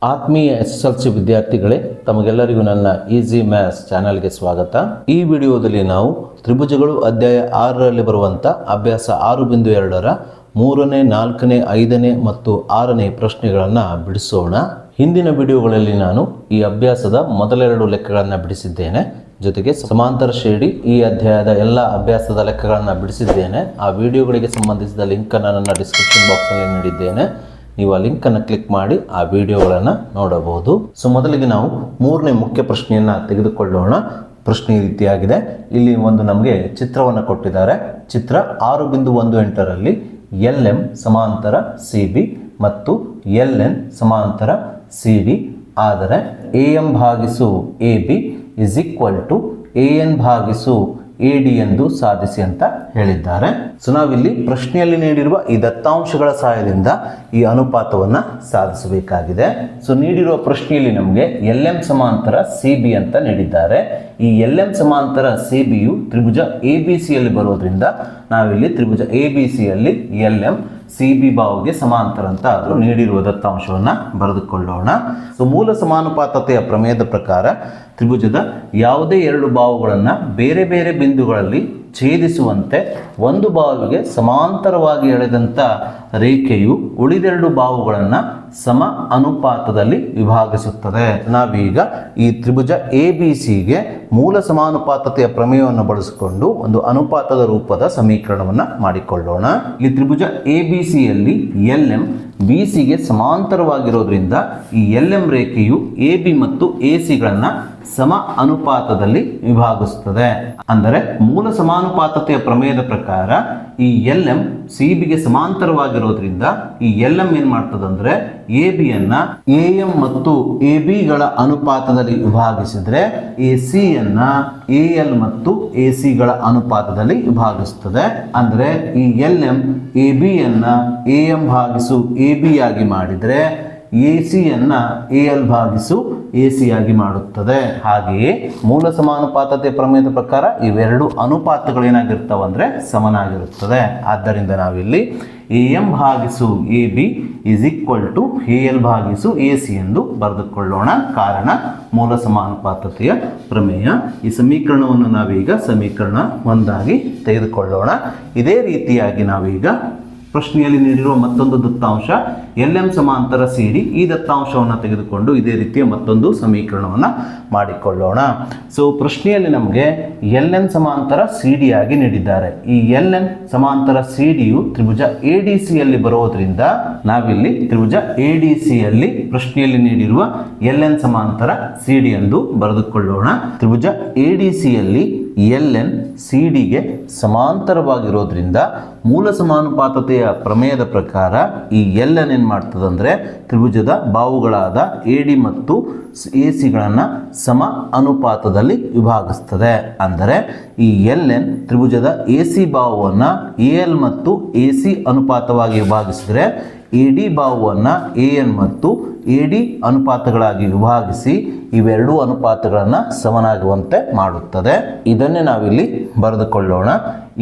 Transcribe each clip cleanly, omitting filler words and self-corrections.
ಆತ್ಮೀಯ SSLC ವಿದ್ಯಾರ್ಥಿಗಳೇ, ತಮಗೆಲ್ಲರಿಗೂ ನನ್ನ ಈಸಿ ಮ್ಯಾಥ್ಸ್ ಚಾನೆಲ್ಗೆ ಸ್ವಾಗತ. ಈ ವಿಡಿಯೋದಲ್ಲಿ ನಾವು ತ್ರಿಭುಜಗಳು ಅಧ್ಯಾಯ 6ರಲ್ಲಿ ಬರುವಂಥ ಅಭ್ಯಾಸ 6.2ರ 3ನೇ, 4ನೇ, 5ನೇ ಮತ್ತು 6ನೇ ಪ್ರಶ್ನೆಗಳನ್ನು ಬಿಡಿಸೋಣ. ಹಿಂದಿನ ವಿಡಿಯೋಗಳಲ್ಲಿ ನಾನು ಈ ಅಭ್ಯಾಸದ ಮೊದಲೆರಡು ಲೆಕ್ಕಗಳನ್ನು ಬಿಡಿಸಿದ್ದೇನೆ. ಜೊತೆಗೆ ಸಮಾಂತರ ಶ್ರೇಣಿ ಈ ಅಧ್ಯಾಯದ ಎಲ್ಲ ಅಭ್ಯಾಸದ ಲೆಕ್ಕಗಳನ್ನು ಬಿಡಿಸಿದ್ದೇನೆ. ಆ ವಿಡಿಯೋಗಳಿಗೆ ಸಂಬಂಧಿಸಿದ ಲಿಂಕನ್ನು ನನ್ನ ಡಿಸ್ಕ್ರಿಪ್ಷನ್ ಬಾಕ್ಸ್ನಲ್ಲಿ ನೀಡಿದ್ದೇನೆ. ನೀವು ಆ ಲಿಂಕನ್ನು ಕ್ಲಿಕ್ ಮಾಡಿ ಆ ವಿಡಿಯೋಗಳನ್ನು ನೋಡಬಹುದು. ಮೊದಲಿಗೆ ನಾವು 3ನೇ ಮುಖ್ಯ ಪ್ರಶ್ನೆಯನ್ನು ತೆಗೆದುಕೊಳ್ಳೋಣ. ಪ್ರಶ್ನೆ ಈ ರೀತಿಯಾಗಿದೆ. ಇಲ್ಲಿ ಒಂದು ನಮಗೆ ಚಿತ್ರವನ್ನು ಕೊಟ್ಟಿದ್ದಾರೆ. ಚಿತ್ರ 6.18ರಲ್ಲಿ LM ಸಮಾಂತರ CB ಮತ್ತು LN ಸಮಾಂತರ CD ಆದರೆ AM ಭಾಗಿಸು AB is equal to AN ಭಾಗಿಸು AD ಎಂದು ಸಾಧಿಸಿ ಅಂತ ಹೇಳಿದ್ದಾರೆ. ನಾವಿಲ್ಲಿ ಪ್ರಶ್ನೆಯಲ್ಲಿ ನೀಡಿರುವ ಈ ದತ್ತಾಂಶಗಳ ಸಹಾಯದಿಂದ ಈ ಅನುಪಾತವನ್ನು ಸಾಧಿಸಬೇಕಾಗಿದೆ. ನೀಡಿರುವ ಪ್ರಶ್ನೆಯಲ್ಲಿ ನಮಗೆ LM ಸಮಾಂತರ CB ಅಂತ ನೀಡಿದ್ದಾರೆ. ಈ LM ಸಮಾಂತರ CBಯು ತ್ರಿಭುಜ ABCಯಲ್ಲಿ ಬರೋದ್ರಿಂದ ನಾವಿಲ್ಲಿ ತ್ರಿಭುಜ ABCಯಲ್ಲಿ LM CB ಬಾಹುಗೆ ಸಮಾಂತರ ಅಂತ ಆದರೂ ನೀಡಿರುವ ದತ್ತಾಂಶವನ್ನು ಬರೆದುಕೊಳ್ಳೋಣ. ಮೂಲ ಸಮಾನುಪಾತತೆಯ ಪ್ರಮೇಯದ ಪ್ರಕಾರ ತ್ರಿಭುಜದ ಯಾವುದೇ ಎರಡು ಬಾಹುಗಳನ್ನು ಬೇರೆ ಬೇರೆ ಬಿಂದುಗಳಲ್ಲಿ ಛೇದಿಸುವಂತೆ ಒಂದು ಬಾಹುವಿಗೆ ಸಮಾಂತರವಾಗಿ ಎಳೆದಂಥ ರೇಖೆಯು ಉಳಿದೆರಡು ಬಾಹುಗಳನ್ನು ಸಮ ಅನುಪಾತದಲ್ಲಿ ವಿಭಾಗಿಸುತ್ತದೆ. ನಾವೀಗ ಈ ತ್ರಿಭುಜ ABCಗೆ ಮೂಲ ಸಮಾನುಪಾತತೆಯ ಪ್ರಮೇಯವನ್ನು ಬಳಸಿಕೊಂಡು ಒಂದು ಅನುಪಾತದ ರೂಪದ ಸಮೀಕರಣವನ್ನು ಮಾಡಿಕೊಳ್ಳೋಣ. ಈ ತ್ರಿಭುಜ ABCಯಲ್ಲಿ LM BCಗೆ ಸಮಾಂತರವಾಗಿರೋದ್ರಿಂದ ಈ LM ರೇಖೆಯು AB ಮತ್ತು ACಗಳನ್ನು ಸಮ ಅನುಪಾತದಲ್ಲಿ ವಿಭಾಗಿಸುತ್ತದೆ. ಅಂದರೆ ಮೂಲ ಸಮಾನುಪಾತತೆಯ ಪ್ರಮೇಯದ ಪ್ರಕಾರ ಈ LM CBಗೆ ಸಮಾಂತರವಾಗಿರೋದ್ರಿಂದ ಈ LM ಏನ್ ಮಾಡ್ತದಂದ್ರೆ ABಯನ್ನ AM ಮತ್ತು ABಗಳ ಅನುಪಾತದಲ್ಲಿ ವಿಭಾಗಿಸಿದ್ರೆ ACಯನ್ನ AL ಮತ್ತು ACಗಳ ಅನುಪಾತದಲ್ಲಿ ವಿಭಾಗಿಸುತ್ತದೆ. ಅಂದ್ರೆ ಈ LM ABಯನ್ನ AM ಭಾಗಿಸು AB ಆಗಿ ಮಾಡಿದ್ರೆ ACಯನ್ನ AL ಭಾಗಿಸು AC ಆಗಿ ಮಾಡುತ್ತದೆ. ಹಾಗೆಯೇ ಮೂಲ ಸಮಾನುಪಾತತೆ ಪ್ರಮೇಯದ ಪ್ರಕಾರ ಇವೆರಡು ಅನುಪಾತಗಳು ಏನಾಗಿರ್ತಾವ ಅಂದ್ರೆ ಸಮನಾಗಿರುತ್ತದೆ. ಆದ್ದರಿಂದ ನಾವಿಲ್ಲಿ AM ಭಾಗಿಸು AB is equal to AL ಭಾಗಿಸು AC ಎಂದು ಬರೆದುಕೊಳ್ಳೋಣ. ಕಾರಣ ಮೂಲ ಸಮಾನುಪಾತತೆಯ ಪ್ರಮೇಯ. ಈ ಸಮೀಕರಣವನ್ನು ನಾವೀಗ ಸಮೀಕರಣ 1 ತೆಗೆದುಕೊಳ್ಳೋಣ. ಇದೇ ರೀತಿಯಾಗಿ ನಾವೀಗ ಪ್ರಶ್ನೆಯಲ್ಲಿ ನೀಡಿರುವ ಮತ್ತೊಂದು ದತ್ತಾಂಶ LM ಸಮಾಂತರ CD ಈ ದತ್ತಾಂಶವನ್ನು ತೆಗೆದುಕೊಂಡು ಇದೇ ರೀತಿಯ ಮತ್ತೊಂದು ಸಮೀಕರಣವನ್ನು ಮಾಡಿಕೊಳ್ಳೋಣ. ಪ್ರಶ್ನೆಯಲ್ಲಿ ನಮಗೆ LN ಸಮಾಂತರ CD ಆಗಿ ನೀಡಿದ್ದಾರೆ. ಈ LN ಸಮಾಂತರ CDಯು ತ್ರಿಭುಜ ADCಯಲ್ಲಿ ಬರೋದ್ರಿಂದ ನಾವಿಲ್ಲಿ ತ್ರಿಭುಜ ADCಯಲ್ಲಿ ಪ್ರಶ್ನೆಯಲ್ಲಿ ನೀಡಿರುವ LN ಸಮಾಂತರ CD ಎಂದು ಬರೆದುಕೊಳ್ಳೋಣ. ತ್ರಿಭುಜ ADCಯಲ್ಲಿ LN CDಗೆ ಸಮಾಂತರವಾಗಿರೋದ್ರಿಂದ ಮೂಲ ಸಮಾನುಪಾತತೆಯ ಪ್ರಮೇಯದ ಪ್ರಕಾರ ಈ LN ಏನ್ ಮಾಡ್ತದಂದ್ರೆ ತ್ರಿಭುಜದ ಬಾಹುಗಳಾದ AD ಮತ್ತು ACಗಳನ್ನು ಸಮ ಅನುಪಾತದಲ್ಲಿ ವಿಭಾಗಿಸ್ತದೆ. ಅಂದರೆ ಈ LN ತ್ರಿಭುಜದ AC ಬಾಹುವನ್ನು AL ಮತ್ತು AC ಅನುಪಾತವಾಗಿ ವಿಭಾಗಿಸಿದ್ರೆ AD ಬಾಹುವನ್ನು AN ಮತ್ತು AD ಅನುಪಾತಗಳಾಗಿ ವಿಭಾಗಿಸಿ ಇವೆರಡೂ ಅನುಪಾತಗಳನ್ನು ಸಮನಾಗುವಂತೆ ಮಾಡುತ್ತದೆ. ಇದನ್ನೇ ನಾವಿಲ್ಲಿ ಬರೆದುಕೊಳ್ಳೋಣ.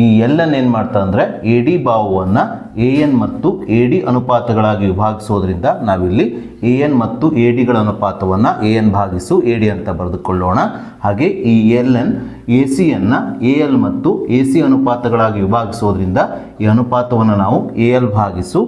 ಈ LN ಏನ್ ಮಾಡ್ತಾ ಅಂದ್ರೆ AD ಬಾಹುವನ್ನು AN ಮತ್ತು AD ಅನುಪಾತಗಳಾಗಿ ವಿಭಾಗಿಸೋದ್ರಿಂದ ನಾವಿಲ್ಲಿ AN ಮತ್ತು ADಗಳ ಅನುಪಾತವನ್ನು AN ಭಾಗಿಸು AD ಅಂತ ಬರೆದುಕೊಳ್ಳೋಣ. ಹಾಗೆ ಈ LN ACಯನ್ನ AL ಮತ್ತು AC ಅನುಪಾತಗಳಾಗಿ ವಿಭಾಗಿಸೋದ್ರಿಂದ ಈ ಅನುಪಾತವನ್ನು ನಾವು AL ಭಾಗಿಸು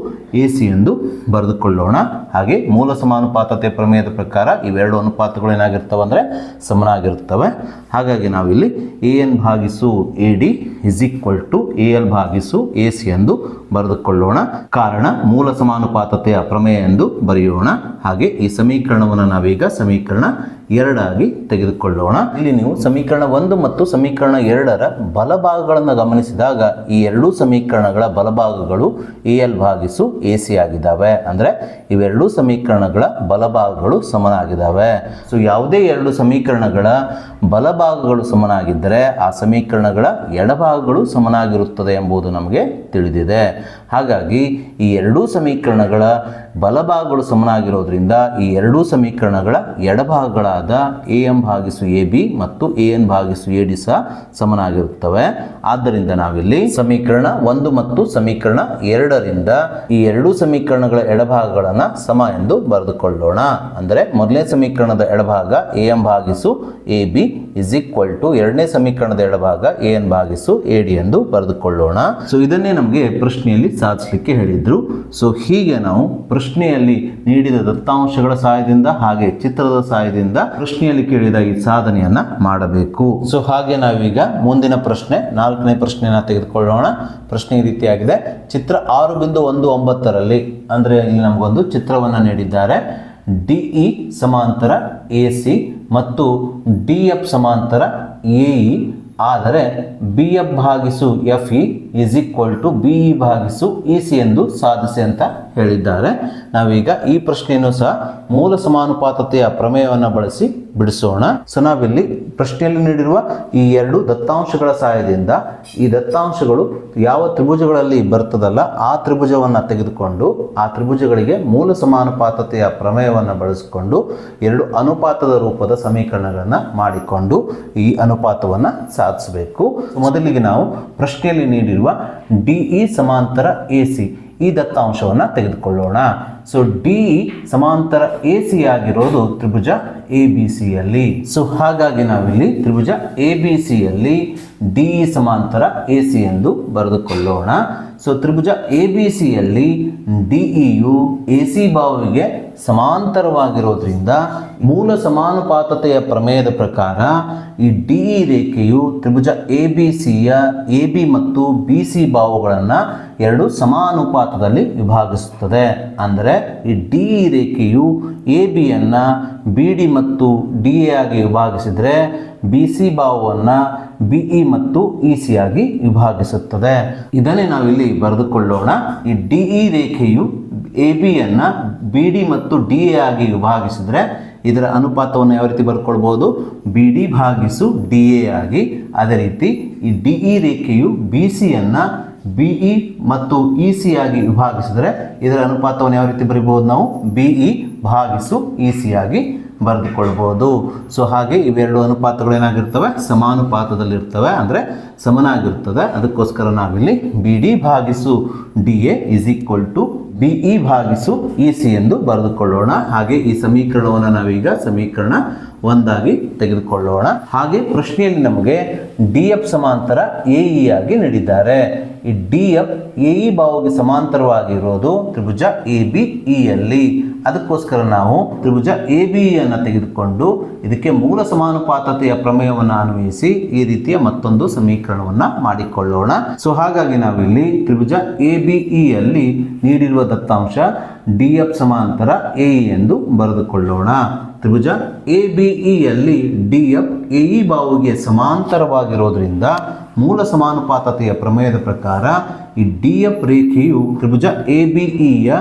AC ಎಂದು ಬರೆದುಕೊಳ್ಳೋಣ. ಹಾಗೆ ಮೂಲ ಸಮಾನುಪಾತತೆ ಪ್ರಮೇಯದ ಪ್ರಕಾರ ಇವೆರಡು ಅನುಪಾತಗಳು ಏನಾಗಿರ್ತವೆ ಅಂದರೆ ಸಮನಾಗಿರ್ತವೆ. ಹಾಗಾಗಿ ನಾವಿಲ್ಲಿ AN ಭಾಗಿಸು AD is equal to AL ಭಾಗಿಸು AC ಎಂದು ಬರೆದುಕೊಳ್ಳೋಣ. ಕಾರಣ ಮೂಲ ಸಮಾನುಪಾತತೆಯ ಪ್ರಮೇಯ ಎಂದು ಬರೆಯೋಣ. ಹಾಗೆ ಈ ಸಮೀಕರಣವನ್ನು ನಾವೀಗ ಸಮೀಕರಣ 2 ತೆಗೆದುಕೊಳ್ಳೋಣ. ಇಲ್ಲಿ ನೀವು ಸಮೀಕರಣ 1 ಮತ್ತು ಸಮೀಕರಣ 2ರ ಬಲಭಾಗಗಳನ್ನು ಗಮನಿಸಿದಾಗ ಈ ಎರಡೂ ಸಮೀಕರಣಗಳ ಬಲಭಾಗಗಳು AL ಭಾಗಿಸು AC ಆಗಿದ್ದಾವೆ. ಅಂದ್ರೆ ಇವೆರಡೂ ಸಮೀಕರಣಗಳ ಬಲಭಾಗಗಳು ಸಮನಾಗಿದ್ದಾವೆ. ಯಾವುದೇ ಎರಡು ಸಮೀಕರಣಗಳ ಬಲಭಾಗಗಳು ಸಮನಾಗಿದ್ದರೆ ಆ ಸಮೀಕರಣಗಳ ಎಡಭಾಗಗಳು ಸಮನಾಗಿರುತ್ತದೆ ಎಂಬುದು ನಮಗೆ ತಿಳಿದಿದೆ. ಹಾಗಾಗಿ ಈ ಎರಡೂ ಸಮೀಕರಣಗಳ ಬಲಭಾಗಗಳು ಸಮನಾಗಿರೋದ್ರಿಂದ ಈ ಎರಡೂ ಸಮೀಕರಣಗಳ ಎಡಭಾಗಗಳಾದ am ಭಾಗಿಸು ab ಮತ್ತು an ಭಾಗಿಸು ad ಸಹ ಸಮನಾಗಿರುತ್ತವೆ. ಆದ್ದರಿಂದ ನಾವಿಲ್ಲಿ ಸಮೀಕರಣ 1 ಮತ್ತು ಸಮೀಕರಣ 2ರಿಂದ ಈ ಎರಡೂ ಸಮೀಕರಣಗಳ ಎಡಭಾಗಗಳನ್ನು ಸಮ ಎಂದು ಬರೆದುಕೊಳ್ಳೋಣ. ಅಂದರೆ ಮೊದಲನೇ ಸಮೀಕರಣದ ಎಡಭಾಗ am ಭಾಗಿಸು ab ಇಸ್ ಈಕ್ವಲ್ ಟು ಎರಡನೇ ಸಮೀಕರಣದ ಎಡಭಾಗ an ಭಾಗಿಸು ad ಎಂದು ಬರೆದುಕೊಳ್ಳೋಣ. ಸೊ ಇದನ್ನೇ ನಮಗೆ ಪ್ರಶ್ನೆಯಲ್ಲಿ ಸಾಧಿಸಲಿಕ್ಕೆ ಹೇಳಿದ್ರು. ಸೊ ಹೀಗೆ ನಾವು ಪ್ರಶ್ನೆಯಲ್ಲಿ ನೀಡಿದ ದತ್ತಾಂಶಗಳ ಸಹಾಯದಿಂದ ಹಾಗೆ ಚಿತ್ರದ ಸಹಾಯದಿಂದ ಪ್ರಶ್ನೆಯಲ್ಲಿ ಕೇಳಿದ ಈ ಸಾಧನೆಯನ್ನ ಮಾಡಬೇಕು. ಸೊ ಹಾಗೆ ನಾವೀಗ ಮುಂದಿನ ಪ್ರಶ್ನೆ 4ನೇ ಪ್ರಶ್ನೆಯನ್ನ ತೆಗೆದುಕೊಳ್ಳೋಣ. ಪ್ರಶ್ನೆ ಈ ರೀತಿಯಾಗಿದೆ. ಚಿತ್ರ 6.19ರಲ್ಲಿ ಅಂದ್ರೆ ಇಲ್ಲಿ ನಮಗೊಂದು ಚಿತ್ರವನ್ನು ನೀಡಿದ್ದಾರೆ. ಡಿಇ ಸಮಾಂತರ ಎಸಿ ಮತ್ತು ಡಿಎಫ್ ಸಮಾಂತರ ಎಇ ಆದರೆ ಬಿಎಫ್ ಭಾಗಿಸು FE is equal to BE ಭಾಗಿಸು ಇಸಿ ಎಂದು ಸಾಧಿಸಿ ಅಂತ ಹೇಳಿದ್ದಾರೆ. ನಾವೀಗ ಈ ಪ್ರಶ್ನೆಯನ್ನು ಸಹ ಮೂಲ ಸಮಾನುಪಾತತೆಯ ಪ್ರಮೇಯವನ್ನು ಬಳಸಿ ಬಿಡಿಸೋಣ. ಸೊ ನಾವಿಲ್ಲಿ ಪ್ರಶ್ನೆಯಲ್ಲಿ ನೀಡಿರುವ ಈ ಎರಡು ದತ್ತಾಂಶಗಳ ಸಹಾಯದಿಂದ ಈ ದತ್ತಾಂಶಗಳು ಯಾವ ತ್ರಿಭುಜಗಳಲ್ಲಿ ಬರ್ತದಲ್ಲ ಆ ತ್ರಿಭುಜವನ್ನು ತೆಗೆದುಕೊಂಡು ಆ ತ್ರಿಭುಜಗಳಿಗೆ ಮೂಲ ಸಮಾನುಪಾತತೆಯ ಪ್ರಮೇಯವನ್ನು ಬಳಸಿಕೊಂಡು ಎರಡು ಅನುಪಾತದ ರೂಪದ ಸಮೀಕರಣಗಳನ್ನು ಮಾಡಿಕೊಂಡು ಈ ಅನುಪಾತವನ್ನು ಸಾಧಿಸಬೇಕು. ಮೊದಲಿಗೆ ನಾವು ಪ್ರಶ್ನೆಯಲ್ಲಿ ನೀಡಿರುವ ಡಿಇ ಸಮಾಂತರ ಎಸಿ ಈ ದತ್ತಾಂಶವನ್ನು ತೆಗೆದುಕೊಳ್ಳೋಣ. ಸೊ ಡಿಇ ಸಮಾಂತರ ಎಸಿ ಆಗಿರೋದು ತ್ರಿಭುಜ ಎಬಿಸಿಯಲ್ಲಿ. ಸೊ ಹಾಗಾಗಿ ನಾವಿಲ್ಲಿ ತ್ರಿಭುಜ ಎಬಿಸಿಯಲ್ಲಿ ಡಿಇ ಸಮಾಂತರ ಎಸಿ ಎಂದು ಬರೆದುಕೊಳ್ಳೋಣ. ಸೊ ತ್ರಿಭುಜ ಎಬಿಸಿಯಲ್ಲಿ ಡಿಇಯು ಎಸಿ ಬಾಹುವಿಗೆ ಸಮಾಂತರವಾಗಿರೋದ್ರಿಂದ ಮೂಲ ಸಮಾನುಪಾತತೆಯ ಪ್ರಮೇಯದ ಪ್ರಕಾರ ಈ ಡಿಇ ರೇಖೆಯು ತ್ರಿಭುಜ ಎಬಿಸಿಯ ಎಬಿ ಮತ್ತು ಬಿಸಿ ಬಾಹುಗಳನ್ನು ಎರಡು ಸಮಾನುಪಾತದಲ್ಲಿ ವಿಭಾಗಿಸುತ್ತದೆ. ಅಂದರೆ ಈ ಡಿಇ ರೇಖೆಯು ಎಬಿಯನ್ನು ಬಿಡಿ ಮತ್ತು ಡಿಎ ಆಗಿ ವಿಭಾಗಿಸಿದರೆ ಬಿಸಿ ಬಾಹುವನ್ನು ಬಿಇ ಮತ್ತು ಇಸಿ ಆಗಿ ವಿಭಾಗಿಸುತ್ತದೆ. ಇದನ್ನೇ ನಾವಿಲ್ಲಿ ಬರೆದುಕೊಳ್ಳೋಣ. ಈ ಡಿಇ ರೇಖೆಯು ಎಬಿಯನ್ನು ಬಿಡಿ ಮತ್ತು ಡಿಎ ಆಗಿ ವಿಭಾಗಿಸಿದರೆ ಇದರ ಅನುಪಾತವನ್ನು ಯಾವ ರೀತಿ ಬರ್ಕೊಳ್ಬೋದು? ಬಿಡಿ ಭಾಗಿಸು ಡಿಎ ಆಗಿ. ಅದೇ ರೀತಿ ಈ ಡಿಇ ರೇಖೆಯು ಬಿಸಿಯನ್ನು ಬಿಇ ಮತ್ತು ಇಸಿ ಆಗಿ ವಿಭಾಗಿಸಿದರೆ ಇದರ ಅನುಪಾತವನ್ನು ಯಾವ ರೀತಿ ಬರೀಬಹುದು? ನಾವು ಬಿಇ ಭಾಗಿಸು ಇಸಿ ಆಗಿ ಬರೆದುಕೊಳ್ಬೋದು. ಸೊ ಹಾಗೆ ಇವೆರಡು ಅನುಪಾತಗಳು ಏನಾಗಿರ್ತವೆ? ಸಮಾನುಪಾತದಲ್ಲಿರ್ತವೆ, ಅಂದರೆ ಸಮನಾಗಿರ್ತದೆ. ಅದಕ್ಕೋಸ್ಕರ ನಾವಿಲ್ಲಿ ಬಿ ಡಿ ಭಾಗಿಸು D A is equal to BE ಭಾಗಿಸು ಇಸಿ ಎಂದು ಬರೆದುಕೊಳ್ಳೋಣ. ಹಾಗೆ ಈ ಸಮೀಕರಣವನ್ನು ನಾವೀಗ ಸಮೀಕರಣ ಒಂದಾಗಿ ತೆಗೆದುಕೊಳ್ಳೋಣ. ಹಾಗೆ ಪ್ರಶ್ನೆಯಲ್ಲಿ ನಮಗೆ ಡಿ ಎಫ್ ಸಮಾಂತರ ಎಇ ಆಗಿ ನೀಡಿದ್ದಾರೆ. ಈ ಡಿ ಎಫ್ ಎಇ ಬಾಹುಗೆ ಸಮಾಂತರವಾಗಿರೋದು ತ್ರಿಭುಜ ಎ ಬಿ ಇಯಲ್ಲಿ. ಅದಕ್ಕೋಸ್ಕರ ನಾವು ತ್ರಿಭುಜ ಎ ಬಿ ಅನ್ನು ತೆಗೆದುಕೊಂಡು ಇದಕ್ಕೆ ಮೂಲ ಸಮಾನುಪಾತತೆಯ ಪ್ರಮೇಯವನ್ನು ಅನ್ವಯಿಸಿ ಈ ರೀತಿಯ ಮತ್ತೊಂದು ಸಮೀಕರಣವನ್ನು ಮಾಡಿಕೊಳ್ಳೋಣ. ಸೊ ಹಾಗಾಗಿ ನಾವಿಲ್ಲಿ ತ್ರಿಭುಜ ಎ ಬಿ ಇಯಲ್ಲಿ ನೀಡಿರುವ ದತ್ತಾಂಶ ಡಿ ಎಫ್ ಸಮಾಂತರ ಎಇ ಎಂದು ಬರೆದುಕೊಳ್ಳೋಣ. ತ್ರಿಭುಜ ಎ ಬಿ ಇಯಲ್ಲಿ ಡಿ ಎಫ್ ಎಇ ಬಾಹುಗೆ ಸಮಾಂತರವಾಗಿರೋದ್ರಿಂದ ಮೂಲ ಸಮಾನುಪಾತತೆಯ ಪ್ರಮೇಯದ ಪ್ರಕಾರ ಈ ಡಿ ಎಫ್ ರೇಖೆಯು ತ್ರಿಭುಜ ಎ ಬಿ ಇಯ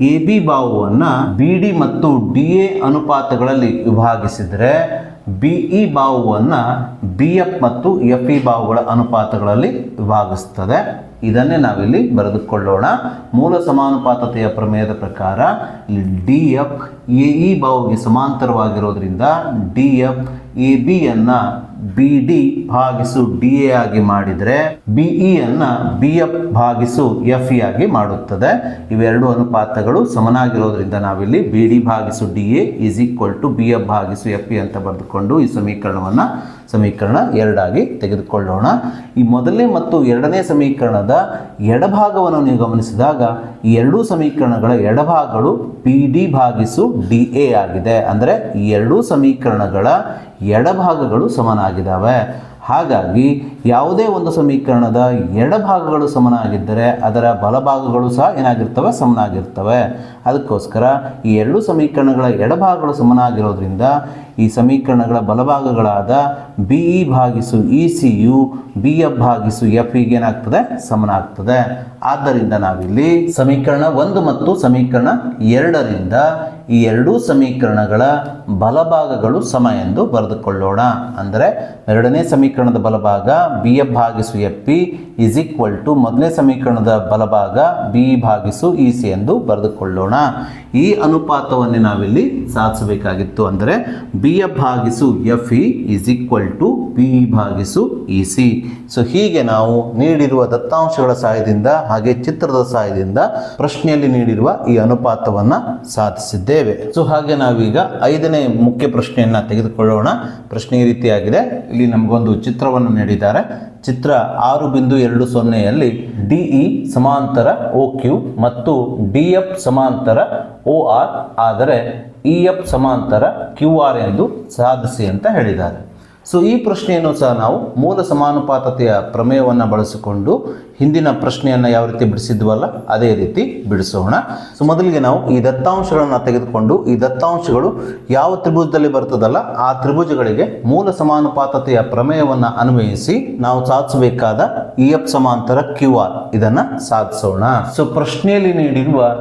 ಎ ಬಿ ಬಾಹುವನ್ನು ಬಿ ಡಿ ಮತ್ತು ಡಿ ಎ ಅನುಪಾತಗಳಲ್ಲಿ ವಿಭಾಗಿಸಿದರೆ ಬಿಇ ಬಾಹುವನ್ನು ಬಿ ಎಫ್ ಮತ್ತು ಎಫ್ ಇ ಬಾಹುಗಳ ಅನುಪಾತಗಳಲ್ಲಿ ವಿಭಾಗಿಸುತ್ತದೆ. ಇದನ್ನೇ ನಾವಿಲ್ಲಿ ಬರೆದುಕೊಳ್ಳೋಣ. ಮೂಲ ಸಮಾನುಪಾತತೆಯ ಪ್ರಮೇಯದ ಪ್ರಕಾರ ಇಲ್ಲಿ ಡಿ ಎಫ್ ಎಇ ಬಾಹುಗೆ ಸಮಾಂತರವಾಗಿರೋದ್ರಿಂದ ಡಿ ಎಫ್ ಎ ಬಿಯನ್ನು ಬಿ ಡಿ ಭಾಗಿಸು ಡಿ ಎ ಆಗಿ ಮಾಡಿದರೆ ಬಿಇಯನ್ನು ಬಿ ಎಫ್ ಭಾಗಿಸು ಎಫ್ ಇ ಆಗಿ ಮಾಡುತ್ತದೆ. ಇವೆರಡು ಅನುಪಾತಗಳು ಸಮನಾಗಿರೋದ್ರಿಂದ ನಾವಿಲ್ಲಿ ಬಿ ಡಿ ಭಾಗಿಸು D A is equal to B F ಭಾಗಿಸು ಎಫ್ ಇ ಅಂತ ಬರೆದುಕೊಂಡು ಈ ಸಮೀಕರಣವನ್ನು ಸಮೀಕರಣ 2 ಆಗಿ ತೆಗೆದುಕೊಳ್ಳೋಣ. ಈ ಮೊದಲನೇ ಮತ್ತು ಎರಡನೇ ಸಮೀಕರಣದ ಎಡಭಾಗವನ್ನು ನೀವು ಗಮನಿಸಿದಾಗ ಈ ಎರಡೂ ಸಮೀಕರಣಗಳ ಎಡಭಾಗಗಳು ಪಿ ಡಿ ಭಾಗಿಸು ಡಿ ಎ ಆಗಿದೆ. ಅಂದರೆ ಈ ಎರಡೂ ಸಮೀಕರಣಗಳ ಎಡಭಾಗಗಳು ಸಮನಾಗಿದ್ದಾವೆ. ಹಾಗಾಗಿ ಯಾವುದೇ ಒಂದು ಸಮೀಕರಣದ ಎಡಭಾಗಗಳು ಸಮನಾಗಿದ್ದರೆ ಅದರ ಬಲಭಾಗಗಳು ಸಹ ಏನಾಗಿರ್ತವೆ? ಸಮನಾಗಿರ್ತವೆ. ಅದಕ್ಕೋಸ್ಕರ ಈ ಎರಡು ಸಮೀಕರಣಗಳ ಎಡಭಾಗಗಳು ಸಮನಾಗಿರೋದ್ರಿಂದ ಈ ಸಮೀಕರಣಗಳ ಬಲಭಾಗಗಳಾದ ಬಿಇ ಭಾಗಿಸು ಇ ಸಿ ಯು ಬಿ ಎಫ್ ಭಾಗಿಸು ಎಫ್ ಇಗೆ ಏನಾಗ್ತದೆ? ಸಮನಾಗ್ತದೆ. ಆದ್ದರಿಂದ ನಾವಿಲ್ಲಿ ಸಮೀಕರಣ 1 ಮತ್ತು ಸಮೀಕರಣ 2ರಿಂದ ಈ ಎರಡೂ ಸಮೀಕರಣಗಳ ಬಲಭಾಗಗಳು ಸಮ ಎಂದು ಬರೆದುಕೊಳ್ಳೋಣ. ಅಂದರೆ ಎರಡನೇ ಸಮೀಕರಣದ ಬಲಭಾಗ ಬಿ ಎಫ್ ಭಾಗಿಸು F P is equal to ಮೊದಲನೇ ಸಮೀಕರಣದ ಬಲಭಾಗ ಬಿ ಭಾಗಿಸು ಇ ಸಿ ಎಂದು ಬರೆದುಕೊಳ್ಳೋಣ. ಈ ಅನುಪಾತವನ್ನೇ ನಾವಿಲ್ಲಿ ಸಾಧಿಸಬೇಕಾಗಿತ್ತು. ಅಂದರೆ ಬಿ ಎಫ್ ಭಾಗಿಸು F E is equal to B ಭಾಗಿಸು ಇ ಸಿ. ಸೊ ಹೀಗೆ ನಾವು ನೀಡಿರುವ ದತ್ತಾಂಶಗಳ ಸಹಾಯದಿಂದ ಹಾಗೆ ಚಿತ್ರದ ಸಹಾಯದಿಂದ ಪ್ರಶ್ನೆಯಲ್ಲಿ ನೀಡಿರುವ ಈ ಅನುಪಾತವನ್ನು ಸಾಧಿಸಿದ್ದೇವೆ. ಸೊ ಹಾಗೆ ನಾವೀಗ 5ನೇ ಮುಖ್ಯ ಪ್ರಶ್ನೆಯನ್ನ ತೆಗೆದುಕೊಳ್ಳೋಣ. ಪ್ರಶ್ನೆ ಈ ರೀತಿಯಾಗಿದೆ. ಇಲ್ಲಿ ನಮಗೊಂದು ಚಿತ್ರವನ್ನು ನೀಡಿದ್ದಾರೆ. ಚಿತ್ರ 6.20ಯಲ್ಲಿ ಡಿಇ ಸಮಾಂತರ ಒ ಕ್ಯೂ ಮತ್ತು ಡಿಎಫ್ ಸಮಾಂತರ ಒ ಆರ್ ಆದರೆ ಇಎಫ್ ಸಮಾಂತರ ಕ್ಯೂ ಆರ್ ಎಂದು ಸಾಧಿಸಿ ಅಂತ ಹೇಳಿದ್ದಾರೆ. ಸೊ ಈ ಪ್ರಶ್ನೆಯನ್ನು ಸಹ ನಾವು ಮೂಲ ಸಮಾನುಪಾತತೆಯ ಪ್ರಮೇಯವನ್ನು ಬಳಸಿಕೊಂಡು ಹಿಂದಿನ ಪ್ರಶ್ನೆಯನ್ನು ಯಾವ ರೀತಿ ಬಿಡಿಸಿದ್ವಲ್ಲ ಅದೇ ರೀತಿ ಬಿಡಿಸೋಣ. ಸೊ ಮೊದಲಿಗೆ ನಾವು ಈ ದತ್ತಾಂಶಗಳನ್ನು ತೆಗೆದುಕೊಂಡು ಈ ದತ್ತಾಂಶಗಳು ಯಾವ ತ್ರಿಭುಜದಲ್ಲಿ ಬರ್ತದಲ್ಲ ಆ ತ್ರಿಭುಜಗಳಿಗೆ ಮೂಲ ಸಮಾನುಪಾತತೆಯ ಪ್ರಮೇಯವನ್ನು ಅನ್ವಯಿಸಿ ನಾವು ಸಾಧಿಸಬೇಕಾದ ಇ ಎಫ್ ಸಮಾಂತರ ಕ್ಯೂ ಆರ್ ಇದನ್ನು ಸಾಧಿಸೋಣ. ಸೊ ಪ್ರಶ್ನೆಯಲ್ಲಿ ನೀಡಿರುವ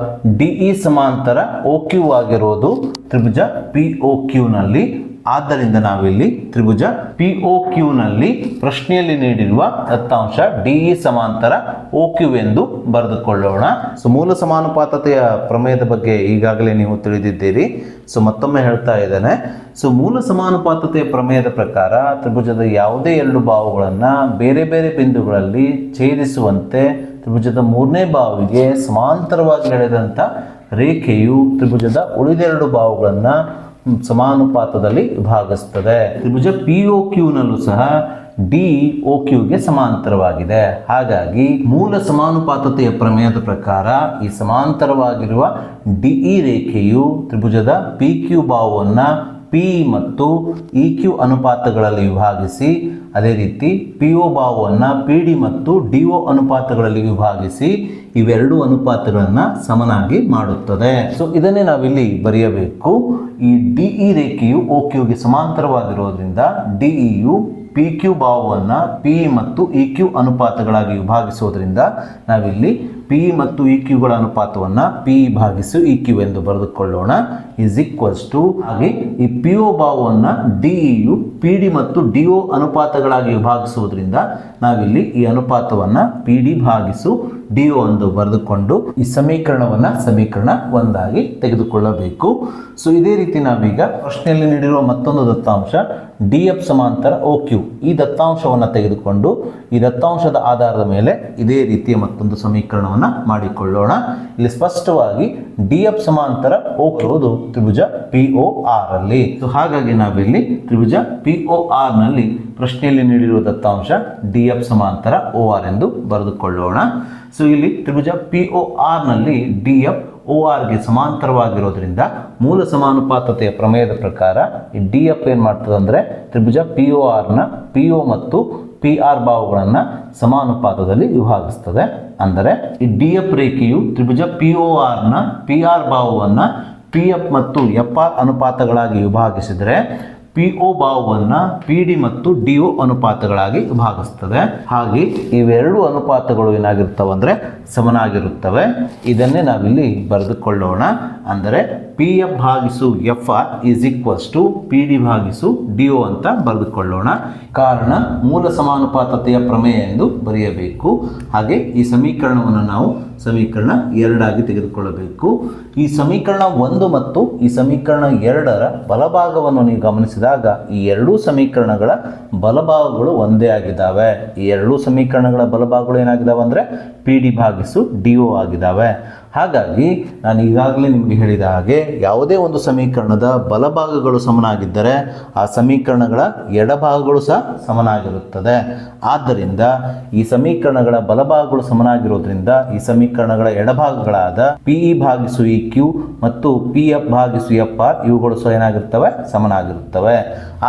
ಡಿಇ ಸಮಾಂತರ ಒ ಕ್ಯೂ ಆಗಿರೋದು ತ್ರಿಭುಜ ಪಿ ಒ ಕ್ಯೂನಲ್ಲಿ. ಆದ್ದರಿಂದ ನಾವಿಲ್ಲಿ ತ್ರಿಭುಜ ಪಿ ಒ ಕ್ಯೂನಲ್ಲಿ ಪ್ರಶ್ನೆಯಲ್ಲಿ ನೀಡಿರುವ ದತ್ತಾಂಶ ಡಿಇ ಸಮಾಂತರ ಒ ಕ್ಯೂ ಎಂದು ಬರೆದುಕೊಳ್ಳೋಣ. ಸೊ ಮೂಲ ಸಮಾನುಪಾತತೆಯ ಪ್ರಮೇಯದ ಬಗ್ಗೆ ಈಗಾಗಲೇ ನೀವು ತಿಳಿದಿದ್ದೀರಿ. ಸೊ ಮತ್ತೊಮ್ಮೆ ಹೇಳ್ತಾ ಇದ್ದೇನೆ. ಸೊ ಮೂಲ ಸಮಾನುಪಾತತೆಯ ಪ್ರಮೇಯದ ಪ್ರಕಾರ ತ್ರಿಭುಜದ ಯಾವುದೇ ಎರಡು ಬಾಹುಗಳನ್ನು ಬೇರೆ ಬೇರೆ ಬಿಂದುಗಳಲ್ಲಿ ಛೇದಿಸುವಂತೆ ತ್ರಿಭುಜದ 3ನೇ ಬಾಹುವಿಗೆ ಸಮಾಂತರವಾಗಿ ಎಳೆದಂಥ ರೇಖೆಯು ತ್ರಿಭುಜದ ಉಳಿದೆರಡು ಬಾಹುಗಳನ್ನು ಸಮಾನುಪಾತದಲ್ಲಿ ವಿಭಾಗಿಸುತ್ತದೆ. ತ್ರಿಭುಜ ಪಿ ಒ ಕ್ಯೂನಲ್ಲೂ ಸಹ ಡಿ ಒ ಕ್ಯೂಗೆ ಸಮಾಂತರವಾಗಿದೆ. ಹಾಗಾಗಿ ಮೂಲ ಸಮಾನುಪಾತತೆಯ ಪ್ರಮೇಯದ ಪ್ರಕಾರ ಈ ಸಮಾಂತರವಾಗಿರುವ ಡಿಇ ರೇಖೆಯು ತ್ರಿಭುಜದ ಪಿ ಕ್ಯೂ ಬಾಹುವನ್ನು ಪಿ ಮತ್ತು ಇ ಕ್ಯೂ ಅನುಪಾತಗಳಲ್ಲಿ ವಿಭಾಗಿಸಿ ಅದೇ ರೀತಿ ಪಿ ಒ ಬಾಹುವನ್ನು ಪಿ ಡಿ ಮತ್ತು ಡಿ ಒ ಅನುಪಾತಗಳಲ್ಲಿ ವಿಭಾಗಿಸಿ ಇವೆರಡು ಅನುಪಾತಗಳನ್ನು ಸಮನಾಗಿ ಮಾಡುತ್ತದೆ. ಸೊ ಇದನ್ನೇ ನಾವಿಲ್ಲಿ ಬರೆಯಬೇಕು. ಈ ಡಿಇ ರೇಖೆಯು ಒ ಕ್ಯೂಗೆ ಸಮಾಂತರವಾಗಿರೋದ್ರಿಂದ ಡಿಇಯು ಪಿ ಕ್ಯೂ ಬಾಹುವನ್ನು ಪಿ ಮತ್ತು ಇ ಕ್ಯೂ ಅನುಪಾತಗಳಾಗಿ ವಿಭಾಗಿಸೋದ್ರಿಂದ ನಾವಿಲ್ಲಿ ಪಿ ಮತ್ತು ಇ ಕ್ಯೂಗಳ ಅನುಪಾತವನ್ನು ಪಿ ಭಾಗಿಸು ಇ ಕ್ಯೂ ಎಂದು ಬರೆದುಕೊಳ್ಳೋಣ. ಇಸ್ ಈಕ್ವಲ್ಸ್ ಟು ಹಾಗೆ ಈ ಪಿ ಒ ಬಾಹುವನ್ನು ಡಿಇಯು ಪಿ ಡಿ ಮತ್ತು ಡಿ ಒ ಅನುಪಾತಗಳಾಗಿ ವಿಭಾಗಿಸುವುದರಿಂದ ನಾವಿಲ್ಲಿ ಈ ಅನುಪಾತವನ್ನು ಪಿ ಡಿ ಭಾಗಿಸು ಡಿ ಒ ಎಂದು ಬರೆದುಕೊಂಡು ಈ ಸಮೀಕರಣ ಒಂದಾಗಿ ತೆಗೆದುಕೊಳ್ಳಬೇಕು. ಸೊ ಇದೇ ರೀತಿ ನಾವೀಗ ಪ್ರಶ್ನೆಯಲ್ಲಿ ನೀಡಿರುವ ಮತ್ತೊಂದು ದತ್ತಾಂಶ ಡಿ ಎಫ್ ಸಮಾಂತರ ಒ ಕ್ಯೂ ಈ ದತ್ತಾಂಶವನ್ನು ತೆಗೆದುಕೊಂಡು ಈ ದತ್ತಾಂಶದ ಆಧಾರದ ಮೇಲೆ ಇದೇ ರೀತಿಯ ಮತ್ತೊಂದು ಸಮೀಕರಣವನ್ನು ಮಾಡಿಕೊಳ್ಳೋಣ. ಇಲ್ಲಿ ಸ್ಪಷ್ಟವಾಗಿ ಡಿ ಎಫ್ ಸಮಾಂತರ ಒ ಕ್ಯೂ ತ್ರಿಭುಜ ಪಿ ಒ ಆರ್ ಅಲ್ಲಿ. ಸೊ ಹಾಗಾಗಿ ನಾವಿಲ್ಲಿ ತ್ರಿಭುಜ ಪಿ ಒ ಆರ್ ನಲ್ಲಿ ಪ್ರಶ್ನೆಯಲ್ಲಿ ನೀಡಿರುವ ದತ್ತಾಂಶ ಡಿ ಎಫ್ ಸಮಾಂತರ ಒ ಆರ್ ಎಂದು ಬರೆದುಕೊಳ್ಳೋಣ. ಸೊ ಇಲ್ಲಿ ತ್ರಿಭುಜ ಪಿ ಒ ಆರ್ ನಲ್ಲಿ ಡಿ ಎಫ್ ಒ ಆರ್ಗೆ ಸಮಾಂತರವಾಗಿರೋದ್ರಿಂದ ಮೂಲ ಸಮಾನುಪಾತತೆಯ ಪ್ರಮೇಯದ ಪ್ರಕಾರ ಈ ಡಿ ಎಫ್ ಏನು ಮಾಡ್ತದೆ ಅಂದರೆ ತ್ರಿಭುಜ ಪಿ ಒ ಆರ್ನ ಪಿ ಒ ಮತ್ತು ಪಿ ಆರ್ ಬಾಹುಗಳನ್ನು ಸಮಾನುಪಾತದಲ್ಲಿ ವಿಭಾಗಿಸ್ತದೆ. ಅಂದರೆ ಈ ಡಿ ಎಫ್ ರೇಖೆಯು ತ್ರಿಭುಜ ಪಿ ಒ ಆರ್ನ ಪಿ ಆರ್ ಬಾಹುವನ್ನು ಪಿ ಎಫ್ ಮತ್ತು ಎಫ್ ಆರ್ ಅನುಪಾತಗಳಾಗಿ ವಿಭಾಗಿಸಿದರೆ ಪಿ ಒ ಬಾಹುವನ್ನು ಪಿ ಡಿ ಮತ್ತು ಡಿ ಒ ಅನುಪಾತಗಳಾಗಿ ವಿಭಾಗಿಸ್ತದೆ. ಹಾಗೆ ಇವೆರಡು ಅನುಪಾತಗಳು ಏನಾಗಿರ್ತವೆ ಅಂದರೆ ಸಮನಾಗಿರುತ್ತವೆ. ಇದನ್ನೇ ನಾವಿಲ್ಲಿ ಬರೆದುಕೊಳ್ಳೋಣ. ಅಂದರೆ ಪಿ ಎಫ್ ಭಾಗಿಸು F R is equals to P D ಭಾಗಿಸು ಡಿ ಒ ಅಂತ ಬರೆದುಕೊಳ್ಳೋಣ. ಕಾರಣ ಮೂಲ ಸಮಾನುಪಾತತೆಯ ಪ್ರಮೇಯ ಎಂದು ಬರೆಯಬೇಕು. ಹಾಗೆ ಈ ಸಮೀಕರಣವನ್ನು ನಾವು ಸಮೀಕರಣ 2 ಆಗಿ ತೆಗೆದುಕೊಳ್ಳಬೇಕು. ಈ ಸಮೀಕರಣ 1 ಮತ್ತು ಈ ಸಮೀಕರಣ 2ರ ಬಲಭಾಗವನ್ನು ನೀವು ಗಮನಿಸಿದಾಗ ಈ ಎರಡೂ ಸಮೀಕರಣಗಳ ಬಲಭಾಗಗಳು ಒಂದೇ ಆಗಿದ್ದಾವೆ. ಈ ಎರಡೂ ಸಮೀಕರಣಗಳ ಬಲಭಾಗಗಳು ಏನಾಗಿದ್ದಾವೆ ಅಂದರೆ ಪಿ ಡಿ ಭಾಗಿಸು ಡಿ ಒ ಆಗಿದ್ದಾವೆ. ಹಾಗಾಗಿ ನಾನು ಈಗಾಗಲೇ ನಿಮಗೆ ಹೇಳಿದ ಹಾಗೆ ಯಾವುದೇ ಒಂದು ಸಮೀಕರಣದ ಬಲಭಾಗಗಳು ಸಮನಾಗಿದ್ದರೆ ಆ ಸಮೀಕರಣಗಳ ಎಡಭಾಗಗಳು ಸಹ ಸಮನಾಗಿರುತ್ತದೆ. ಆದ್ದರಿಂದ ಈ ಸಮೀಕರಣಗಳ ಬಲಭಾಗಗಳು ಸಮನಾಗಿರೋದ್ರಿಂದ ಈ ಸಮೀಕರಣಗಳ ಎಡಭಾಗಗಳಾದ ಪಿ ಇ ಭಾಗಿಸು ಇ ಕ್ಯೂ ಮತ್ತು ಪಿ ಎಫ್ ಭಾಗಿಸು ಎಫ್ ಆರ್ ಇವುಗಳು ಸಹ ಏನಾಗಿರ್ತವೆ ಸಮನಾಗಿರುತ್ತವೆ.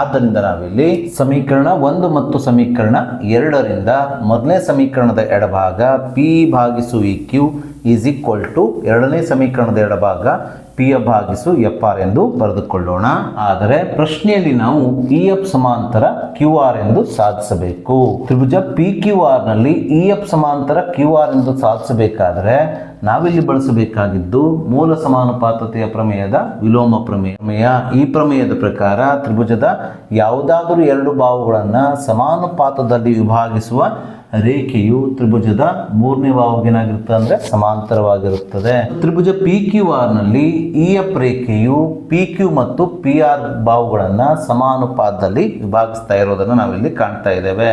ಆದ್ದರಿಂದ ನಾವಿಲ್ಲಿ ಸಮೀಕರಣ 1 ಮತ್ತು ಸಮೀಕರಣ 2ರಿಂದ ಮೊದಲನೇ ಸಮೀಕರಣದ ಎಡಭಾಗ ಪಿ ಭಾಗಿಸು E Q is equal to ಎರಡನೇ ಸಮೀಕರಣದ ಎಡಭಾಗ ಪಿ ಎಫ್ ಭಾಗಿಸು ಎಫ್ ಆರ್ ಎಂದು ಬರೆದುಕೊಳ್ಳೋಣ. ಆದರೆ ಪ್ರಶ್ನೆಯಲ್ಲಿ ನಾವು ಇ ಎಫ್ ಸಮಾಂತರ ಕ್ಯೂ ಆರ್ ಎಂದು ಸಾಧಿಸಬೇಕು. ತ್ರಿಭುಜ ಪಿ ಕ್ಯೂ ಆರ್ ನಲ್ಲಿ ಇ ಎಫ್ ಸಮಾಂತರ ಕ್ಯೂ ಆರ್ ಎಂದು ಸಾಧಿಸಬೇಕಾದರೆ ನಾವಿಲ್ಲಿ ಬಳಸಬೇಕಾಗಿದ್ದು ಮೂಲ ಸಮಾನುಪಾತತೆಯ ಪ್ರಮೇಯದ ವಿಲೋಮ ಪ್ರಮೇಯ. ಈ ಪ್ರಮೇಯದ ಪ್ರಕಾರ ತ್ರಿಭುಜದ ಯಾವುದಾದರೂ ಎರಡು ಬಾಹುಗಳನ್ನು ಸಮಾನುಪಾತದಲ್ಲಿ ವಿಭಾಗಿಸುವ ರೇಖೆಯು ತ್ರಿಭುಜದ ಮೂರನೇ ಬಾಹುಗೆ ಏನಾಗಿರುತ್ತೆ ಅಂದರೆ ಸಮಾಂತರವಾಗಿರುತ್ತದೆ. ತ್ರಿಭುಜ ಪಿ ಕ್ಯೂ ಆರ್ ನಲ್ಲಿ ಇ ಎಫ್ ರೇಖೆಯು ಪಿ ಕ್ಯೂ ಮತ್ತು ಪಿ ಆರ್ ಬಾಹುಗಳನ್ನು ಸಮಾನುಪಾತದಲ್ಲಿ ವಿಭಾಗಿಸ್ತಾ ಇರೋದನ್ನು ನಾವಿಲ್ಲಿ ಕಾಣ್ತಾ ಇದ್ದೇವೆ.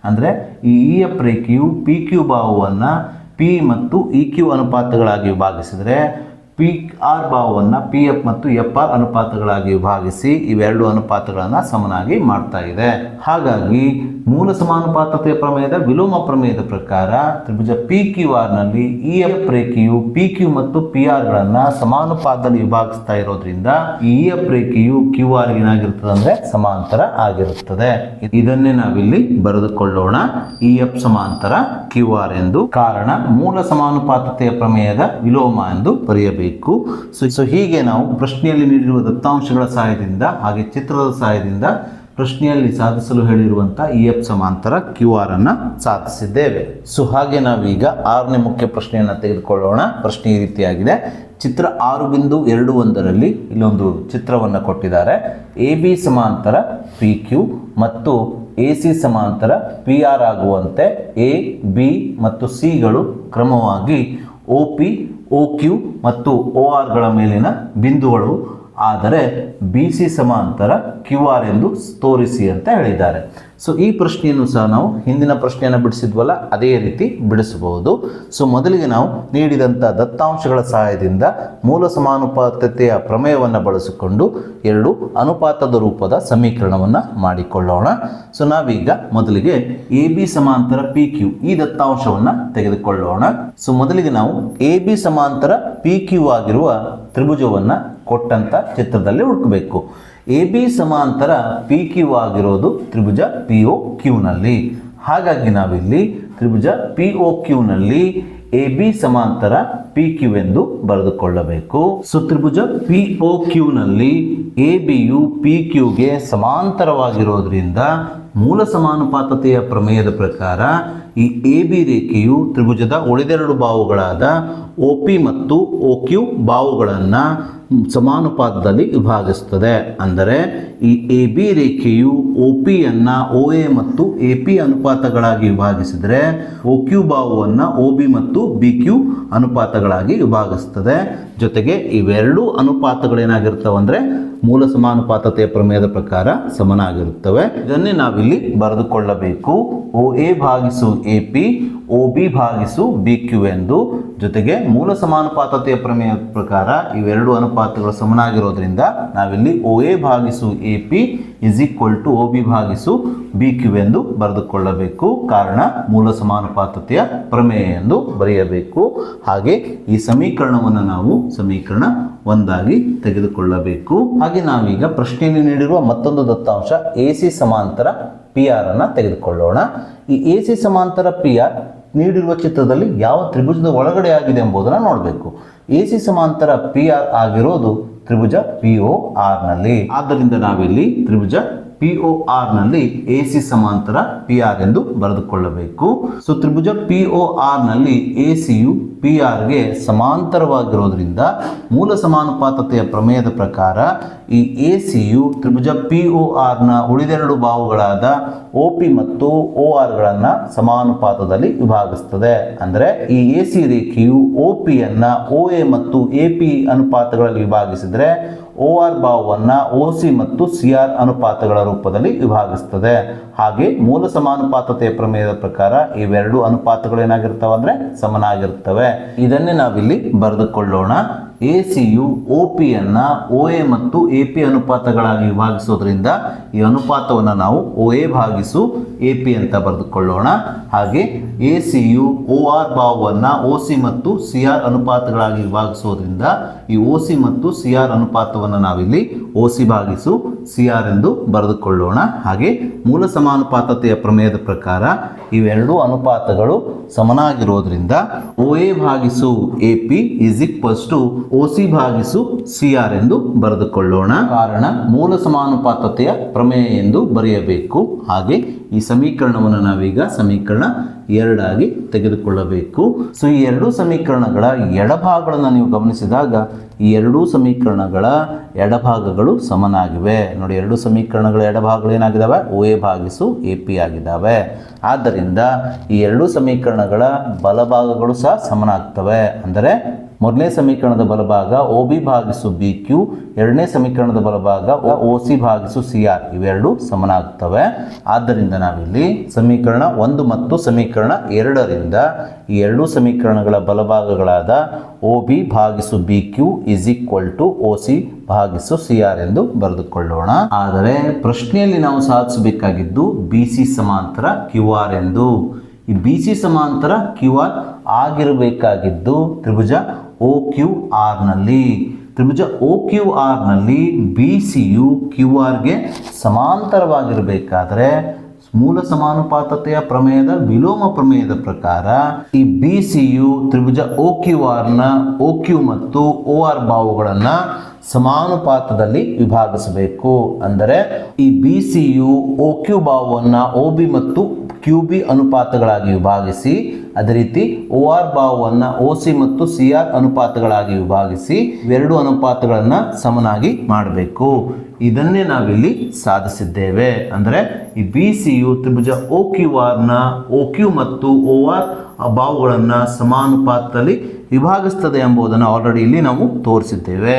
ಅಂದರೆ ಈ ಇ ಎಫ್ ರೇಖೆಯು ಪಿ ಕ್ಯೂ ಬಾಹುವನ್ನು ಪಿ ಮತ್ತು ಇ ಕ್ಯೂ ಅನುಪಾತಗಳಾಗಿ ವಿಭಾಗಿಸಿದರೆ ಪಿ ಆರ್ ಬಾಹುವನ್ನು ಪಿ ಎಫ್ ಮತ್ತು ಎಫ್ ಆರ್ ಅನುಪಾತಗಳಾಗಿ ವಿಭಾಗಿಸಿ ಇವೆರಡು ಅನುಪಾತಗಳನ್ನು ಸಮನಾಗಿ ಮಾಡ್ತಾ ಇದೆ. ಹಾಗಾಗಿ ಮೂಲ ಸಮಾನುಪಾತತೆಯ ಪ್ರಮೇಯದ ವಿಲೋಮ ಪ್ರಮೇಯದ ಪ್ರಕಾರ ತ್ರಿಭುಜ ಪಿ ಕ್ಯೂ ಆರ್ ನಲ್ಲಿ ಇ ಎಫ್ ರೇಖೆಯು ಪಿ ಕ್ಯೂ ಮತ್ತು ಪಿ ಆರ್ ಗಳನ್ನು ಸಮಾನುಪಾತದಲ್ಲಿ ವಿಭಾಗಿಸ್ತಾ ಇರೋದ್ರಿಂದ ಇ ಎಫ್ ರೇಖೆಯು ಕ್ಯೂ ಆರ್ ಏನಾಗಿರ್ತದೆ ಅಂದ್ರೆ ಸಮಾಂತರ ಆಗಿರುತ್ತದೆ. ಇದನ್ನೇ ನಾವಿಲ್ಲಿ ಬರೆದುಕೊಳ್ಳೋಣ, ಇ ಎಫ್ ಸಮಾಂತರ ಕ್ಯೂ ಆರ್ ಎಂದು. ಕಾರಣ ಮೂಲ ಸಮಾನುಪಾತತೆಯ ಪ್ರಮೇಯದ ವಿಲೋಮ ಎಂದು ಬರೆಯಬೇಕು. ಸೊ ಹೀಗೆ ನಾವು ಪ್ರಶ್ನೆಯಲ್ಲಿ ನೀಡಿರುವ ದತ್ತಾಂಶಗಳ ಸಹಾಯದಿಂದ ಹಾಗೆ ಚಿತ್ರದ ಸಹಾಯದಿಂದ ಪ್ರಶ್ನೆಯಲ್ಲಿ ಸಾಧಿಸಲು ಹೇಳಿರುವಂತಹ ಇ ಎಫ್ ಸಮಾಂತರ ಕ್ಯೂ ಆರ್ ಅನ್ನ ಸಾಧಿಸಿದ್ದೇವೆ. ಸೊ ಹಾಗೆ ನಾವೀಗ 6ನೇ ಮುಖ್ಯ ಪ್ರಶ್ನೆಯನ್ನು ತೆಗೆದುಕೊಳ್ಳೋಣ. ಪ್ರಶ್ನೆ ಈ ರೀತಿಯಾಗಿದೆ. ಚಿತ್ರ 6.21ರಲ್ಲಿ ಇಲ್ಲೊಂದು ಚಿತ್ರವನ್ನು ಕೊಟ್ಟಿದ್ದಾರೆ. ಎ ಬಿ ಸಮಾಂತರ ಪಿ ಕ್ಯೂ ಮತ್ತು ಎ ಸಿ ಸಮಾಂತರ ಪಿ ಆರ್ ಆಗುವಂತೆ ಎ ಬಿ ಮತ್ತು ಸಿಗಳು ಕ್ರಮವಾಗಿ ಒ ಪಿ ಒ ಕ್ಯೂ ಮತ್ತು ಒ ಆರ್ಗಳ ಮೇಲಿನ ಬಿಂದುಗಳು ಆದರೆ ಬಿ ಸಿ ಸಮಾಂತರ ಕ್ಯೂ ಆರ್ ಎಂದು ತೋರಿಸಿ ಅಂತ ಹೇಳಿದ್ದಾರೆ. ಸೊ ಈ ಪ್ರಶ್ನೆಯನ್ನು ಸಹ ನಾವು ಹಿಂದಿನ ಪ್ರಶ್ನೆಯನ್ನು ಬಿಡಿಸಿದ್ವಲ್ಲ ಅದೇ ರೀತಿ ಬಿಡಿಸಬಹುದು. ಸೊ ಮೊದಲಿಗೆ ನಾವು ನೀಡಿದಂಥ ದತ್ತಾಂಶಗಳ ಸಹಾಯದಿಂದ ಮೂಲ ಸಮಾನುಪಾತತೆಯ ಪ್ರಮೇಯವನ್ನು ಬಳಸಿಕೊಂಡು ಎರಡು ಅನುಪಾತದ ರೂಪದ ಸಮೀಕರಣವನ್ನು ಮಾಡಿಕೊಳ್ಳೋಣ. ಸೊ ನಾವೀಗ ಮೊದಲಿಗೆ ಎ ಬಿ ಸಮಾಂತರ ಪಿ ಕ್ಯೂ ಈ ದತ್ತಾಂಶವನ್ನು ತೆಗೆದುಕೊಳ್ಳೋಣ. ಸೊ ಮೊದಲಿಗೆ ನಾವು ಎ ಬಿ ಸಮಾಂತರ ಪಿ ಕ್ಯೂ ಆಗಿರುವ ತ್ರಿಭುಜವನ್ನು ಕೊಟ್ಟಂತ ಚಿತ್ರದಲ್ಲಿ ಹುಡುಕಬೇಕು. ಎ ಬಿ ಸಮಾಂತರ ಪಿ ಕ್ಯೂ ಆಗಿರೋದು ತ್ರಿಭುಜ ಪಿ ಒ ಕ್ಯೂನಲ್ಲಿ. ಹಾಗಾಗಿ ನಾವಿಲ್ಲಿ ತ್ರಿಭುಜ ಪಿ ಒ ಕ್ಯೂನಲ್ಲಿ ಎ ಬಿ ಸಮಾಂತರ ಪಿ ಕ್ಯೂ ಎಂದು ಬರೆದುಕೊಳ್ಳಬೇಕು. ಸೊ ತ್ರಿಭುಜ ಪಿ ಒ ಕ್ಯೂನಲ್ಲಿ ಎ ಬಿಯು ಪಿ ಕ್ಯೂಗೆ ಸಮಾಂತರವಾಗಿರೋದ್ರಿಂದ ಮೂಲ ಸಮಾನುಪಾತತೆಯ ಪ್ರಮೇಯದ ಪ್ರಕಾರ ಈ ಎ ಬಿ ರೇಖೆಯು ತ್ರಿಭುಜದ ಉಳಿದೆರಡು ಬಾಹುಗಳಾದ ಒ ಪಿ ಮತ್ತು ಒ ಕ್ಯೂ ಬಾಹುಗಳನ್ನು ಸಮಾನುಪಾತದಲ್ಲಿ ವಿಭಾಗಿಸುತ್ತದೆ. ಅಂದರೆ ಈ ಎ ಬಿ ರೇಖೆಯು ಒ ಪಿಯನ್ನು ಒ ಎ ಮತ್ತು ಎ ಪಿ ಅನುಪಾತಗಳಾಗಿ ವಿಭಾಗಿಸಿದರೆ ಒ ಕ್ಯೂ ಬಾಹುವನ್ನು ಒ ಬಿ ಮತ್ತು ಬಿ ಕ್ಯೂ ಅನುಪಾತಗಳಾಗಿ ವಿಭಾಗಿಸುತ್ತದೆ. ಜೊತೆಗೆ ಇವೆರಡೂ ಅನುಪಾತಗಳೇನಾಗಿರ್ತವೆ ಅಂದರೆ ಮೂಲ ಸಮಾನುಪಾತತೆಯ ಪ್ರಮೇಯದ ಪ್ರಕಾರ ಸಮನಾಗಿರುತ್ತವೆ. ಇದನ್ನೇ ನಾವಿಲ್ಲಿ ಬರೆದುಕೊಳ್ಳಬೇಕು. ಒ ಎ ಭಾಗಿಸು ಎ ಪಿ ಒ ಬಿ ಭಾಗಿಸು ಬಿ ಕ್ಯೂ ಎಂದು. ಜೊತೆಗೆ ಮೂಲ ಸಮಾನುಪಾತತೆಯ ಪ್ರಮೇಯದ ಪ್ರಕಾರ ಇವೆರಡು ಅನುಪಾತಗಳು ಸಮನಾಗಿರೋದ್ರಿಂದ ನಾವಿಲ್ಲಿ ಒ ಎ ಭಾಗಿಸು A P is equal to O B ಭಾಗಿಸು ಬಿ ಕ್ಯೂ ಎಂದು ಬರೆದುಕೊಳ್ಳಬೇಕು. ಕಾರಣ ಮೂಲ ಸಮಾನುಪಾತತೆಯ ಪ್ರಮೇಯ ಎಂದು ಬರೆಯಬೇಕು. ಹಾಗೆ ಈ ಸಮೀಕರಣವನ್ನು ನಾವು ಸಮೀಕರಣ 1 ತೆಗೆದುಕೊಳ್ಳಬೇಕು. ಹಾಗೆ ನಾವೀಗ ಪ್ರಶ್ನೆಯಲ್ಲಿ ನೀಡಿರುವ ಮತ್ತೊಂದು ದತ್ತಾಂಶ ಎ ಸಿ ಸಮಾಂತರ ಪಿ ಆರ್ ಅನ್ನು ತೆಗೆದುಕೊಳ್ಳೋಣ. ಈ ಎ ಸಿ ಸಮಾಂತರ ಪಿ ಆರ್ ನೀಡಿರುವ ಚಿತ್ರದಲ್ಲಿ ಯಾವ ತ್ರಿಭುಜದ ಒಳಗಡೆ ಆಗಿದೆ ಎಂಬುದನ್ನು ನೋಡಬೇಕು. ಎ ಸಿ ಸಮಾಂತರ ಪಿ ಆರ್ ಆಗಿರೋದು ತ್ರಿಭುಜ ಪಿ ಒ ಆರ್ ನಲ್ಲಿ. ಆದ್ದರಿಂದ ನಾವಿಲ್ಲಿ ತ್ರಿಭುಜ ಪಿ ಒ ಆರ್ ನಲ್ಲಿ ಎ ಸಿ ಸಮಾಂತರ ಪಿ ಆರ್ ಎಂದು ಬರೆದುಕೊಳ್ಳಬೇಕು. ಸೊ ತ್ರಿಭುಜ ಪಿ ಒ ಆರ್ ನಲ್ಲಿ ಎ ಸಿಯು ಪಿ ಆರ್ಗೆ ಸಮಾಂತರವಾಗಿರೋದ್ರಿಂದ ಮೂಲ ಸಮಾನುಪಾತತೆಯ ಪ್ರಮೇಯದ ಪ್ರಕಾರ ಈ A CU Tribhuja P O ಆರ್ನ ಉಳಿದೆರಡು ಬಾಹುಗಳಾದ ಒ ಪಿ ಮತ್ತು ಒ ಆರ್ಗಳನ್ನು ಸಮಾನುಪಾತದಲ್ಲಿ ವಿಭಾಗಿಸುತ್ತದೆ. ಅಂದರೆ ಈ ಎ ಸಿ ರೇಖೆಯು ಒ ಪಿಯನ್ನು ಒ ಎ ಮತ್ತು ಎ ಪಿ ಅನುಪಾತಗಳಲ್ಲಿ ವಿಭಾಗಿಸಿದರೆ ಒ ಆರ್ ಬಾಹುವನ್ನು ಒ ಸಿ ಮತ್ತು ಸಿ ಆರ್ ಅನುಪಾತಗಳ ರೂಪದಲ್ಲಿ ವಿಭಾಗಿಸುತ್ತದೆ. ಹಾಗೆ ಮೂಲ ಸಮಾನುಪಾತತೆಯ ಪ್ರಮೇಯದ ಪ್ರಕಾರ ಇವೆರಡು ಅನುಪಾತಗಳು ಏನಾಗಿರ್ತವೆ ಅಂದರೆ ಸಮನಾಗಿರ್ತವೆ. ಇದನ್ನೇ ನಾವಿಲ್ಲಿ ಬರೆದುಕೊಳ್ಳೋಣ. ಎ ಸಿಯು ಒ ಪಿಯನ್ನು ಒ ಎ ಮತ್ತು ಎ ಪಿ ಅನುಪಾತಗಳಾಗಿ ವಿಭಾಗಿಸೋದ್ರಿಂದ ಈ ಅನುಪಾತವನ್ನು ನಾವು ಒ ಎ ಭಾಗಿಸು ಎ ಪಿ ಅಂತ ಬರೆದುಕೊಳ್ಳೋಣ. ಹಾಗೆ ಎ ಸಿಯು ಒ ಆರ್ ಬಾಹುವನ್ನು ಒ ಸಿ ಮತ್ತು ಸಿ ಆರ್ ಅನುಪಾತಗಳಾಗಿ ವಿಭಾಗಿಸೋದ್ರಿಂದ ಈ ಒ ಸಿ ಮತ್ತು ಸಿ ಆರ್ ಅನುಪಾತವನ್ನು ನಾವಿಲ್ಲಿ ಒ ಸಿ ಭಾಗಿಸು ಸಿ ಆರ್ ಎಂದು ಬರೆದುಕೊಳ್ಳೋಣ. ಹಾಗೆ ಮೂಲ ಸಮಾನುಪಾತತೆಯ ಪ್ರಮೇಯದ ಪ್ರಕಾರ ಇವೆರಡೂ ಅನುಪಾತಗಳು ಸಮನಾಗಿರೋದ್ರಿಂದ ಒ ಎ ಭಾಗಿಸು A P is equals to OC ಭಾಗಿಸು CR ಎಂದು ಬರೆದುಕೊಳ್ಳೋಣ. ಕಾರಣ ಮೂಲ ಸಮಾನುಪಾತತೆಯ ಪ್ರಮೇಯ ಎಂದು ಬರೆಯಬೇಕು. ಹಾಗೆ ಈ ಸಮೀಕರಣವನ್ನು ನಾವೀಗ ಸಮೀಕರಣ 2 ಆಗಿ ತೆಗೆದುಕೊಳ್ಳಬೇಕು. ಸೊ ಈ ಎರಡೂ ಸಮೀಕರಣಗಳ ಎಡಭಾಗಗಳನ್ನು ನೀವು ಗಮನಿಸಿದಾಗ ಈ ಎರಡೂ ಸಮೀಕರಣಗಳ ಎಡಭಾಗಗಳು ಸಮನಾಗಿವೆ. ನೋಡಿ, ಎರಡೂ ಸಮೀಕರಣಗಳ ಎಡಭಾಗಗಳು ಏನಾಗಿದ್ದಾವೆ? OA ಭಾಗಿಸು AP ಆಗಿದ್ದಾವೆ. ಆದ್ದರಿಂದ ಈ ಎರಡೂ ಸಮೀಕರಣಗಳ ಬಲಭಾಗಗಳು ಸಹ ಸಮನಾಗ್ತವೆ. ಅಂದರೆ ಮೊದಲನೇ ಸಮೀಕರಣದ ಬಲಭಾಗ OB ಭಾಗಿಸು BQ, ಎರಡನೇ ಸಮೀಕರಣದ ಬಲಭಾಗ OC ಭಾಗಿಸು CR, ಇವೆರಡು ಸಮನಾಗ್ತವೆ. ಆದ್ದರಿಂದ ನಾವಿಲ್ಲಿ ಸಮೀಕರಣ 1 ಮತ್ತು ಸಮೀಕರಣ 2ರಿಂದ ಈ ಎರಡೂ ಸಮೀಕರಣಗಳ ಬಲಭಾಗಗಳಾದ OB ಭಾಗಿಸು BQ is equal to OC ಭಾಗಿಸು CR ಎಂದು ಬರೆದುಕೊಳ್ಳೋಣ. ಆದರೆ ಪ್ರಶ್ನೆಯಲ್ಲಿ ನಾವು ಸಾಧಿಸಬೇಕಾಗಿದ್ದು BC ಸಮಾಂತರ QR ಎಂದು. ಈ BC ಸಮಾಂತರ QR ಆಗಿರಬೇಕಾಗಿದ್ದು ತ್ರಿಭುಜ OQR ನಲ್ಲಿ. ತ್ರಿಭುಜ OQR ನಲ್ಲಿ BCಯು QRಗೆ ಸಮಾಂತರವಾಗಿರಬೇಕಾದರೆ ಮೂಲ ಸಮಾನುಪಾತತೆಯ ಪ್ರಮೇಯದ ವಿಲೋಮ ಪ್ರಮೇಯದ ಪ್ರಕಾರ ಈ BCಯು ತ್ರಿಭುಜ OQRನ OQ ಮತ್ತು OR ಬಾಹುಗಳನ್ನು ಸಮಾನುಪಾತದಲ್ಲಿ ವಿಭಾಗಿಸಬೇಕು. ಅಂದರೆ ಈ BCಯು OQ ಬಾಹುವನ್ನು OB ಮತ್ತು QB ಅನುಪಾತಗಳಾಗಿ ವಿಭಾಗಿಸಿ, ಅದೇ ರೀತಿ OR ಬಾಹುವನ್ನು OC ಮತ್ತು CR ಅನುಪಾತಗಳಾಗಿ ವಿಭಾಗಿಸಿ ಇವೆರಡು ಅನುಪಾತಗಳನ್ನು ಸಮನಾಗಿ ಮಾಡಬೇಕು. ಇದನ್ನೇ ನಾವಿಲ್ಲಿ ಸಾಧಿಸಿದ್ದೇವೆ. ಅಂದರೆ ಈ BCಯು ತ್ರಿಭುಜ OQRನ OQ ಮತ್ತು OR ಬಾಹುಗಳನ್ನು ಸಮಾನುಪಾತದಲ್ಲಿ ವಿಭಾಗಿಸುತ್ತದೆ ಎಂಬುದನ್ನು ಆಲ್ರೆಡಿ ಇಲ್ಲಿ ನಾವು ತೋರಿಸಿದ್ದೇವೆ.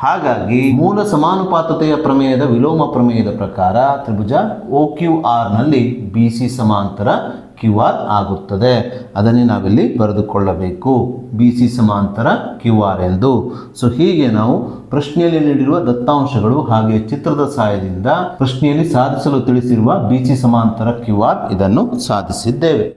ಹಾಗಾಗಿ ಮೂಲ ಸಮಾನುಪಾತತೆಯ ಪ್ರಮೇಯದ ವಿಲೋಮ ಪ್ರಮೇಯದ ಪ್ರಕಾರ ತ್ರಿಭುಜ OQR ನಲ್ಲಿ BC ಸಮಾಂತರ QR ಆಗುತ್ತದೆ. ಅದನ್ನೇ ನಾವಿಲ್ಲಿ ಬರೆದುಕೊಳ್ಳಬೇಕು, BC ಸಮಾಂತರ QR ಎಂದು. ಸೊ ಹೀಗೆ ನಾವು ಪ್ರಶ್ನೆಯಲ್ಲಿ ನೀಡಿರುವ ದತ್ತಾಂಶಗಳು ಹಾಗೆ ಚಿತ್ರದ ಸಹಾಯದಿಂದ ಪ್ರಶ್ನೆಯಲ್ಲಿ ಸಾಧಿಸಲು ತಿಳಿಸಿರುವ BC ಸಮಾಂತರ QR ಇದನ್ನು ಸಾಧಿಸಿದ್ದೇವೆ.